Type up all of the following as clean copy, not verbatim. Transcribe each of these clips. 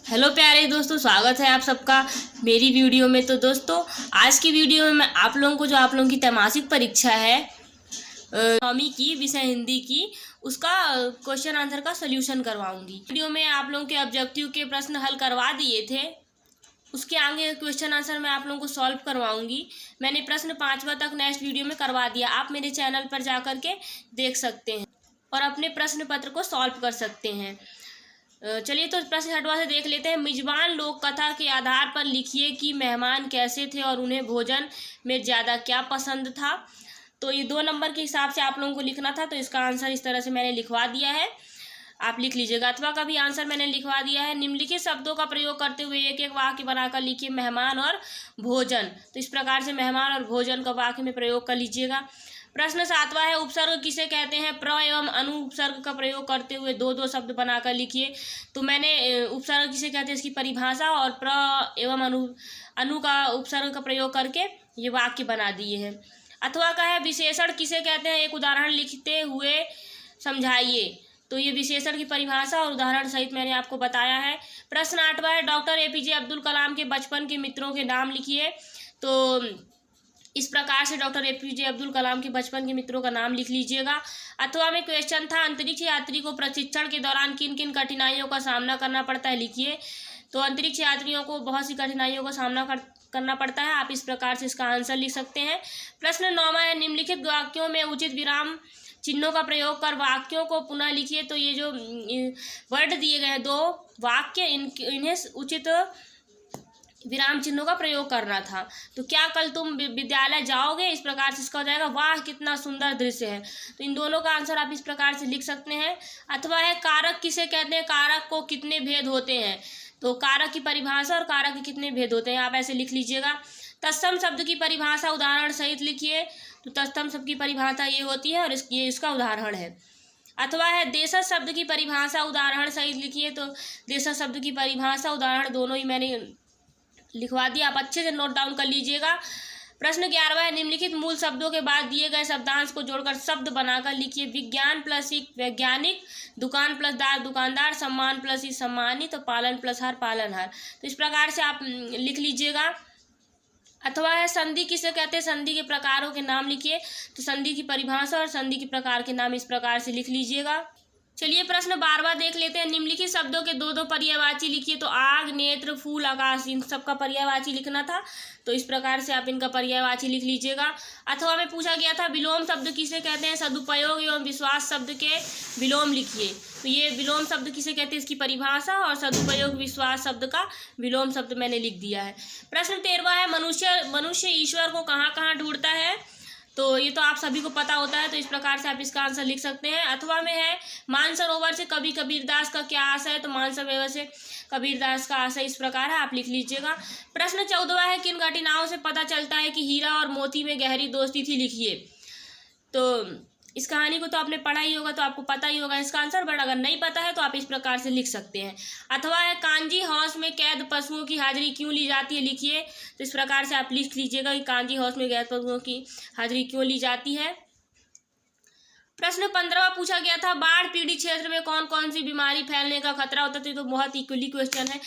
Hello प्यारे दोस्तों, स्वागत है आप सबका मेरी वीडियो में। तो दोस्तों, आज की वीडियो में मैं आप लोगों को जो आप लोगों की त्रैमासिक परीक्षा है नौवीं की विषय हिंदी की, उसका क्वेश्चन आंसर का सॉल्यूशन करवाऊंगी। वीडियो में आप लोगों के ऑब्जेक्टिव के प्रश्न हल करवा दिए थे, उसके आगे क्वेश्चन आंसर मैं आप लोगों को सॉल्व करवाऊंगी। मैंने प्रश्न 5वां तक नेक्स्ट वीडियो में करवा दिया, आप मेरे चैनल पर जा कर के देख सकते हैं और अपने प्रश्न पत्र को सॉल्व कर सकते हैं। चलिए तो प्रश्न 6वां से देख लेते हैं। मेजबान लोक कथा के आधार पर लिखिए कि मेहमान कैसे थे और उन्हें भोजन में ज़्यादा क्या पसंद था। तो ये 2 नंबर के हिसाब से आप लोगों को लिखना था, तो इसका आंसर इस तरह से मैंने लिखवा दिया है, आप लिख लीजिएगा। अथवा का भी आंसर मैंने लिखवा दिया है। निम्नलिखित शब्दों का प्रयोग करते हुए एक एक वाक्य बनाकर लिखिए मेहमान और भोजन। तो इस प्रकार से मेहमान और भोजन का वाक्य में प्रयोग कर लीजिएगा। प्रश्न 7वां है, उपसर्ग किसे कहते हैं। प्र एवं अनु उपसर्ग का प्रयोग करते हुए दो दो शब्द बनाकर लिखिए। तो मैंने उपसर्ग किसे कहते हैं इसकी परिभाषा और प्र एवं अनु का उपसर्ग का प्रयोग करके ये वाक्य बना दिए हैं। अथवा का है, विशेषण किसे कहते हैं, एक उदाहरण लिखते हुए समझाइए। तो ये विशेषण की परिभाषा और उदाहरण सहित मैंने आपको बताया है। प्रश्न 8वां है, डॉक्टर एपीजे अब्दुल कलाम के बचपन के मित्रों के नाम लिखिए। तो इस प्रकार से डॉक्टर एपीजे अब्दुल कलाम के बचपन के मित्रों का नाम लिख लीजिएगा। अथवा में क्वेश्चन था, अंतरिक्ष यात्री को प्रशिक्षण के दौरान किन किन कठिनाइयों का सामना करना पड़ता है, लिखिए। तो अंतरिक्ष यात्रियों को बहुत सी कठिनाइयों का सामना करना पड़ता है, आप इस प्रकार से इसका आंसर लिख सकते हैं। प्रश्न 9वां है, निम्नलिखित वाक्यों में उचित विराम चिन्हों का प्रयोग कर वाक्यों को पुनः लिखिए। तो ये जो वर्ड दिए गए हैं 2 वाक्य, इन्हें उचित विराम चिन्हों का प्रयोग करना था। तो क्या कल तुम विद्यालय जाओगे, इस प्रकार से इसका हो जाएगा वाह कितना सुंदर दृश्य है। तो इन दोनों का आंसर आप इस प्रकार से लिख सकते हैं। अथवा है, कारक किसे कहते हैं, कारक को कितने भेद होते हैं। तो कारक की परिभाषा और कारक के कितने भेद होते हैं, आप ऐसे लिख लीजिएगा। तत्सम शब्द की परिभाषा उदाहरण सहित लिखिए। तो तत्सम शब्द की परिभाषा ये होती है और ये इसका उदाहरण है। अथवा है, देशज शब्द की परिभाषा उदाहरण सहित लिखिए। तो देशज शब्द की परिभाषा उदाहरण दोनों ही मैंने लिखवा दिया, आप अच्छे से नोट डाउन कर लीजिएगा। प्रश्न 11वां है, निम्नलिखित मूल शब्दों के बाद दिए गए शब्दांश को जोड़कर शब्द बनाकर लिखिए। विज्ञान प्लस वैज्ञानिक, दुकान प्लस दार दुकानदार, सम्मान प्लस सम्मानित, तो पालन प्लस हार पालनहार। तो इस प्रकार से आप लिख लीजिएगा। अथवा है, संधि किसे कहते हैं, संधि के प्रकारों के नाम लिखिए। तो संधि की परिभाषा और संधि के प्रकार के नाम इस प्रकार से लिख लीजिएगा। चलिए प्रश्न 12वां देख लेते हैं। निम्नलिखित शब्दों के 2 पर्यायवाची लिखिए। तो आग, नेत्र, फूल, आकाश, इन सब का पर्यायवाची लिखना था, तो इस प्रकार से आप इनका पर्यायवाची लिख लीजिएगा। अथवा में पूछा गया था, विलोम शब्द किसे कहते हैं, सदुपयोग एवं विश्वास शब्द के विलोम लिखिए। तो ये विलोम शब्द किसे कहते हैं, इसकी परिभाषा और सदुपयोग विश्वास शब्द का विलोम शब्द मैंने लिख दिया है। प्रश्न 13वां है, मनुष्य ईश्वर को कहाँ कहाँ ढूंढता है। तो ये तो आप सभी को पता होता है, तो इस प्रकार से आप इसका आंसर लिख सकते हैं। अथवा में है, मानसरोवर से कवि कबीरदास का क्या आशय है। तो मानसरोवर से कबीरदास का आशय इस प्रकार है, आप लिख लीजिएगा। प्रश्न 14वां है, किन घटनाओं से पता चलता है कि हीरा और मोती में गहरी दोस्ती थी, लिखिए। तो इस कहानी को तो आपने पढ़ा ही होगा, तो आपको पता ही होगा इसका आंसर, बट अगर नहीं पता है तो आप इस प्रकार से लिख सकते हैं। अथवा है, कांजी हाउस में कैद पशुओं की हाजिरी क्यों ली जाती है, लिखिए। तो इस प्रकार से आप लिख लीजिएगा कि कांजी हाउस में कैद पशुओं की हाजिरी क्यों ली जाती है। प्रश्न 15वां पूछा गया था, बाढ़ पीड़ित क्षेत्र में कौन कौन सी बीमारी फैलने का खतरा होता है। तो बहुत इक्वली क्वेश्चन है,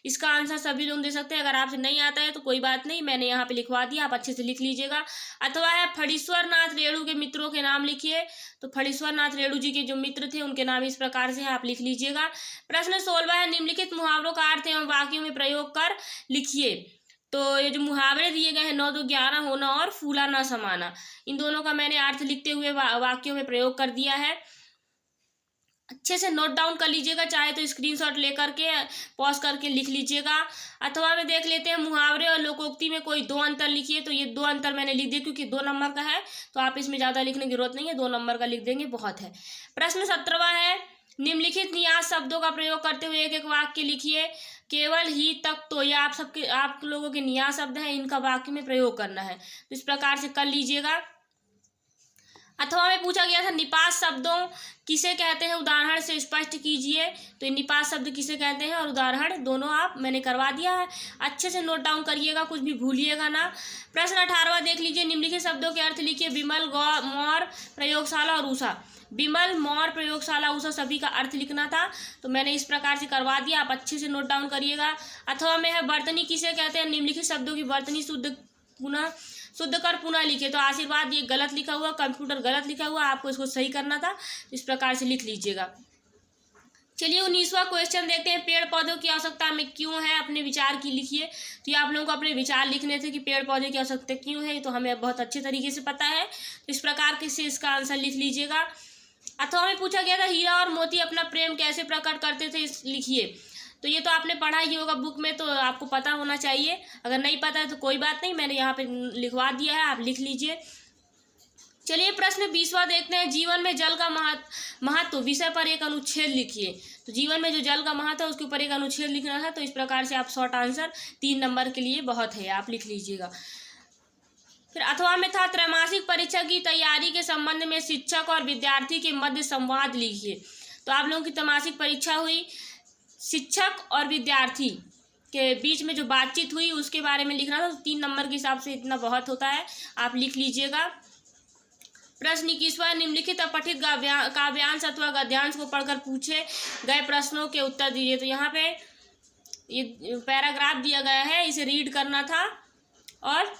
इसका आंसर सभी लोग दे सकते हैं। अगर आपसे नहीं आता है तो कोई बात नहीं, मैंने यहाँ पे लिखवा दिया, आप अच्छे से लिख लीजिएगा। अथवा है, फणीश्वर नाथ रेणु के मित्रों के नाम लिखिए। तो फणीश्वर नाथ रेणु जी के जो मित्र थे उनके नाम इस प्रकार से आप लिख लीजिएगा। प्रश्न 16वां है, निम्नलिखित मुहावरों का अर्थ एवं वाक्यों में प्रयोग कर लिखिए। तो ये जो मुहावरे दिए गए हैं, 9 2 11 होना और फूला ना समाना, इन दोनों का मैंने अर्थ लिखते हुए वाक्यों में प्रयोग कर दिया है। अच्छे से नोट डाउन कर लीजिएगा, चाहे तो स्क्रीनशॉट लेकर के पॉज करके लिख लीजिएगा। अथवा में देख लेते हैं, मुहावरे और लोकोक्ति में कोई 2 अंतर लिखिए। तो ये 2 अंतर मैंने लिख दिए, क्योंकि 2 नंबर का है तो आप इसमें ज़्यादा लिखने की जरूरत नहीं है, 2 नंबर का लिख देंगे बहुत है। प्रश्न 17वां है, निम्नलिखित नियास शब्दों का प्रयोग करते हुए एक एक वाक्य लिखिए। केवल ही तक, तो ये आप लोगों के नियास शब्द हैं, इनका वाक्य में प्रयोग करना है, तो इस प्रकार से कर लीजिएगा। अथवा में पूछा गया था निपात शब्दों किसे कहते हैं, उदाहरण से स्पष्ट कीजिए। तो ये निपात शब्द किसे कहते हैं और उदाहरण दोनों आप मैंने करवा दिया है, अच्छे से नोट डाउन करिएगा, कुछ भी भूलिएगा ना। प्रश्न 18वां देख लीजिए, निम्नलिखित शब्दों के अर्थ लिखिए। विमल, मौर, प्रयोगशाला और उषा। विमल, मौर, प्रयोगशाला, उषा सभी का अर्थ लिखना था, तो मैंने इस प्रकार से करवा दिया, आप अच्छे से नोट डाउन करिएगा। अथवा में है वर्तनी किसे कहते हैं, निम्नलिखित शब्दों की वर्तनी शुद्ध कर पुनः लिखे। तो आशीर्वाद ये गलत लिखा हुआ, कंप्यूटर गलत लिखा हुआ, आपको इसको सही करना था, इस प्रकार से लिख लीजिएगा। चलिए 19वां क्वेश्चन देखते हैं, पेड़ पौधों की आवश्यकता हमें क्यों है, अपने विचार की लिखिए। तो ये आप लोगों को अपने विचार लिखने थे कि पेड़ पौधे की आवश्यकता क्यों है, तो हमें बहुत अच्छे तरीके से पता है, तो इस प्रकार से इसका आंसर लिख लीजिएगा। अथवा में पूछा गया था हीरा और मोती अपना प्रेम कैसे प्रकट करते थे, लिखिए। तो ये तो आपने पढ़ा ही होगा बुक में, तो आपको पता होना चाहिए, अगर नहीं पता है तो कोई बात नहीं, मैंने यहाँ पे लिखवा दिया है, आप लिख लीजिए। चलिए प्रश्न 20वां देखते हैं, जीवन में जल का महत्व विषय पर एक अनुच्छेद लिखिए। तो जीवन में जो जल का महत्व है उसके ऊपर एक अनुच्छेद लिखना था, तो इस प्रकार से आप शॉर्ट आंसर 3 नंबर के लिए बहुत है, आप लिख लीजिएगा। फिर अथवा में था त्रैमासिक परीक्षा की तैयारी के संबंध में शिक्षक और विद्यार्थी के मध्य संवाद लिखिए। तो आप लोगों की त्रैमासिक परीक्षा हुई, शिक्षक और विद्यार्थी के बीच में जो बातचीत हुई उसके बारे में लिखना था, तो 3 नंबर के हिसाब से इतना बहुत होता है, आप लिख लीजिएगा। प्रश्न 21वां, निम्नलिखित अपठित काव्यांश अथवा गद्यांश को पढ़कर पूछे गए प्रश्नों के उत्तर दीजिए। तो यहाँ पे ये पैराग्राफ दिया गया है, इसे रीड करना था और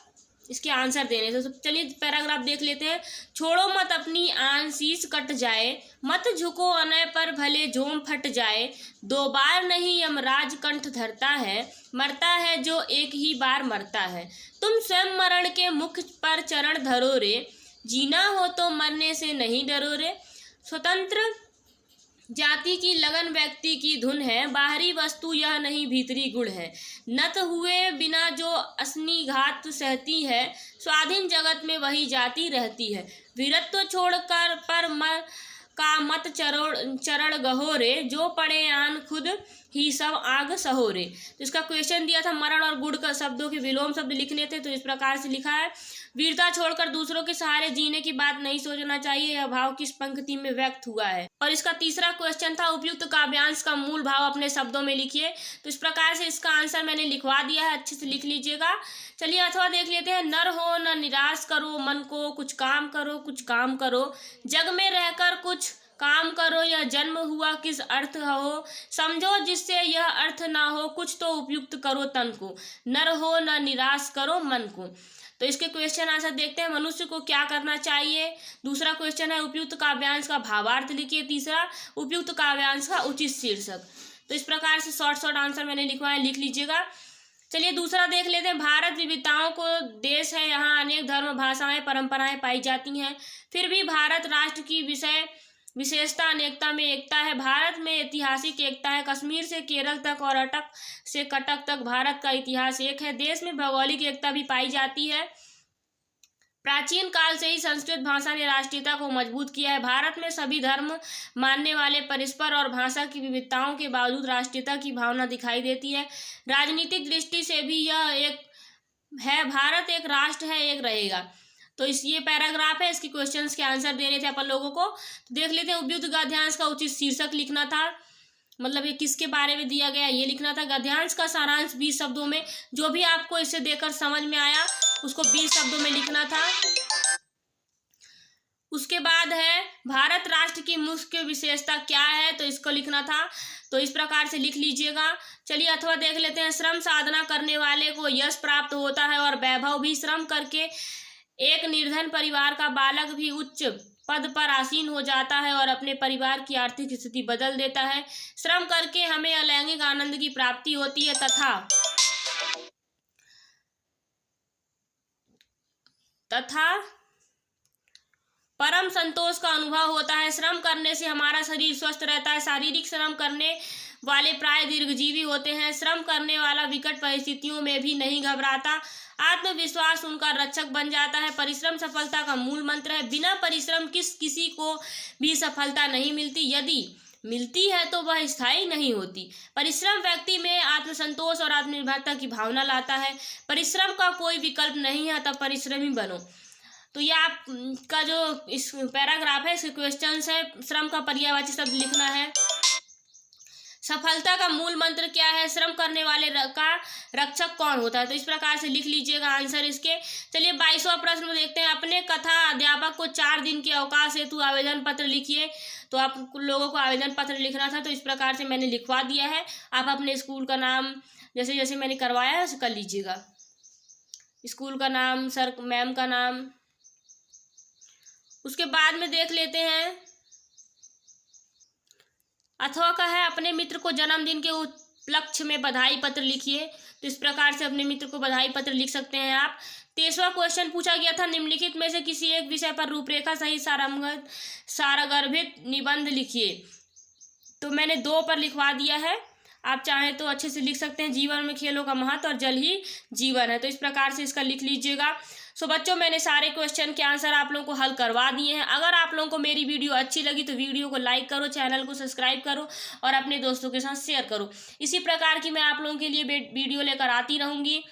इसके आंसर देने थे। तो चलिए पैराग्राफ देख लेते हैं। छोड़ो मत अपनी आन शीश कट जाए, मत झुको अनय पर भले झोम फट जाए, 2 बार नहीं यमराज कंठ धरता है, मरता है जो एक ही बार मरता है, तुम स्वयं मरण के मुख पर चरण धरो रे, जीना हो तो मरने से नहीं डरो रे, स्वतंत्र जाति की लगन व्यक्ति की धुन है, बाहरी वस्तु यह नहीं भीतरी गुण है, नत हुए बिना जो असनी घात सहती है, स्वाधीन जगत में वही जाति रहती है, वीरत्व छोड़कर पर का मत चरण गहोरे, जो पड़े आन खुद ही सब आग सहोरे। तो इसका क्वेश्चन दिया था मरण और गुण का शब्दों के विलोम शब्द लिखने थे, तो इस प्रकार से लिखा है। वीरता छोड़कर दूसरों के सहारे जीने की बात नहीं सोचना चाहिए, यह भाव किस पंक्ति में व्यक्त हुआ है। और इसका तीसरा क्वेश्चन था उपयुक्त काव्यांश का मूल भाव अपने शब्दों में लिखिए। तो इस प्रकार से इसका आंसर मैंने लिखवा दिया है, अच्छे से लिख लीजिएगा। चलिए अथवा देख लेते हैं, नर हो न निराश करो मन को, कुछ काम करो कुछ काम करो, जग में रहकर कुछ काम करो, यह जन्म हुआ किस अर्थ हो, समझो जिससे यह अर्थ ना हो, कुछ तो उपयुक्त करो तन को, नर हो न निराश करो मन को। तो इसके क्वेश्चन आंसर देखते हैं, मनुष्य को क्या करना चाहिए। दूसरा क्वेश्चन है उपयुक्त काव्यांश का भावार्थ लिखिए। तीसरा उपयुक्त काव्यांश का उचित शीर्षक। तो इस प्रकार से शॉर्ट आंसर मैंने लिखवाया, लिख लीजिएगा। चलिए दूसरा देख लेते हैं, भारत विविधताओं को देश है, यहाँ अनेक धर्म भाषाएं परंपराएं पाई जाती हैं, फिर भी भारत राष्ट्र की विशेषता अनेकता में एकता है। भारत में ऐतिहासिक एकता है, कश्मीर से केरल तक और अटक से कटक तक भारत का इतिहास एक है। देश में भौगोलिक एकता भी पाई जाती है। प्राचीन काल से ही संस्कृत भाषा ने राष्ट्रीयता को मजबूत किया है। भारत में सभी धर्म मानने वाले परस्पर और भाषा की विविधताओं के बावजूद राष्ट्रीयता की भावना दिखाई देती है। राजनीतिक दृष्टि से भी यह एक है, भारत एक राष्ट्र है, एक रहेगा। तो ये पैराग्राफ है, इसके क्वेश्चंस के आंसर देने थे अपन लोगों को। तो देख लेते हैं, उपयुक्त गद्यांश का उचित शीर्षक लिखना था, मतलब ये किसके बारे में दिया गया ये लिखना था। गद्यांश का सारांश 20 शब्दों में, जो भी आपको इससे देखकर समझ में आया उसको 20 शब्दों में लिखना था। उसके बाद है भारत राष्ट्र की मुख्य विशेषता क्या है, तो इसको लिखना था। तो इस प्रकार से लिख लीजिएगा। चलिए अथवा देख लेते हैं, श्रम साधना करने वाले को यश प्राप्त होता है और वैभव भी। श्रम करके एक निर्धन परिवार का बालक भी उच्च पद पर आसीन हो जाता है और अपने परिवार की आर्थिक स्थिति बदल देता है। श्रम करके हमें अलैंगिक आनंद की प्राप्ति होती है तथा परम संतोष का अनुभव होता है। श्रम करने से हमारा शरीर स्वस्थ रहता है। शारीरिक श्रम करने वाले प्राय दीर्घजीवी होते हैं। श्रम करने वाला विकट परिस्थितियों में भी नहीं घबराता, आत्मविश्वास उनका रक्षक बन जाता है। परिश्रम सफलता का मूल मंत्र है। बिना परिश्रम किसी को भी सफलता नहीं मिलती, यदि मिलती है तो वह स्थायी नहीं होती। परिश्रम व्यक्ति में आत्मसंतोष और आत्मनिर्भरता की भावना लाता है। परिश्रम का कोई विकल्प नहीं है, तब परिश्रमी बनो। तो ये आप का जो इस पैराग्राफ है, इसके क्वेश्चंस है। श्रम का पर्यायवाची शब्द लिखना है। सफलता का मूल मंत्र क्या है? श्रम करने वाले का रक्षक कौन होता है? तो इस प्रकार से लिख लीजिएगा आंसर इसके। चलिए 22वां प्रश्न में देखते हैं। अपने कथा अध्यापक को 4 दिन के अवकाश हेतु आवेदन पत्र लिखिए। तो आप लोगों को आवेदन पत्र लिखना था, तो इस प्रकार से मैंने लिखवा दिया है। आप अपने स्कूल का नाम जैसे जैसे मैंने करवाया है कर लीजिएगा। स्कूल का नाम, सर मैम का नाम। उसके बाद में देख लेते हैं अथवा का है, अपने मित्र को जन्मदिन के उपलक्ष्य में बधाई पत्र लिखिए। तो इस प्रकार से अपने मित्र को बधाई पत्र लिख सकते हैं आप। 23वां क्वेश्चन पूछा गया था, निम्नलिखित में से किसी एक विषय पर रूपरेखा सहित सारगर्भित निबंध लिखिए। तो मैंने 2 पर लिखवा दिया है। आप चाहें तो अच्छे से लिख सकते हैं। जीवन में खेलों का महत्व और जल ही जीवन है। तो इस प्रकार से इसका लिख लीजिएगा। सो बच्चों, मैंने सारे क्वेश्चन के आंसर आप लोगों को हल करवा दिए हैं। अगर आप लोगों को मेरी वीडियो अच्छी लगी तो वीडियो को लाइक करो, चैनल को सब्सक्राइब करो और अपने दोस्तों के साथ शेयर करो। इसी प्रकार की मैं आप लोगों के लिए वीडियो लेकर आती रहूँगी।